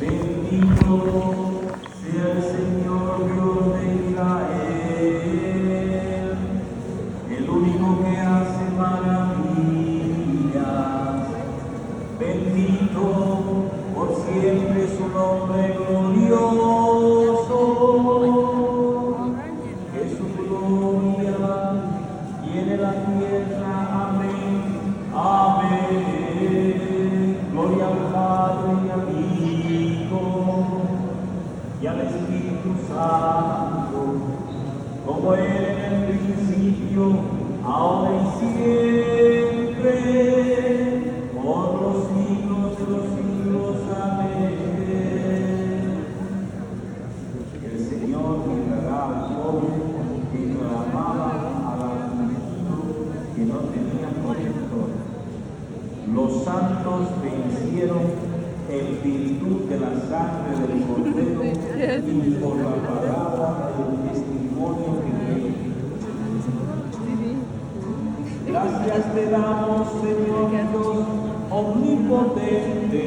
Bendito sea el Señor Dios de Israel, el único que hace maravillas. Bendito por siempre su nombre glorioso, que su gloria llene la tierra. Amén, amén. Gloria al Padre y al Hijo y al Espíritu Santo, como era en el principio, ahora y siempre, por los siglos de los siglos. Amén. El Señor librará al pobre que clamaba al afligido que no tenía protector. Los santos vencieron en virtud de la sangre del Cordero y por la palabra del testimonio que dieron. Gracias te damos, Señor Dios omnipotente,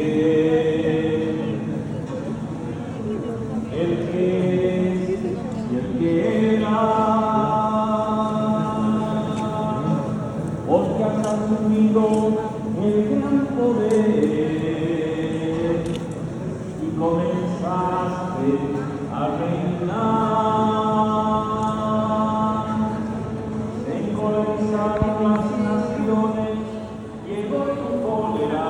el que es y el que era, porque has asumido el gran poder y comenzaste a reinar. Se encolerizaron las naciones, llegó tu cólera,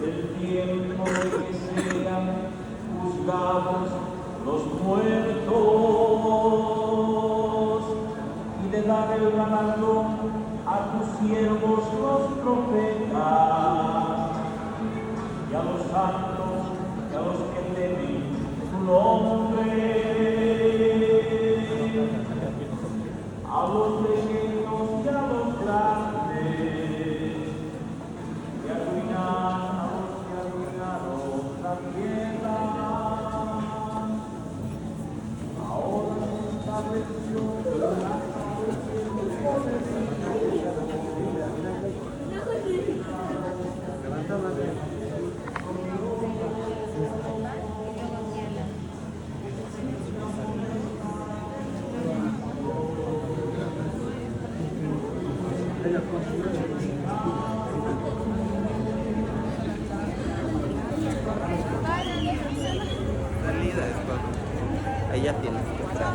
el tiempo de que sean juzgados los muertos y de dar el galardón a tus siervos los profetas y a los santos y a los que temen tu nombre, a los pequeños y a los grandes, y arruinar a los que arruinaron la tierra. Ahora esta lección de la Salida es cuando ella tiene que entrar.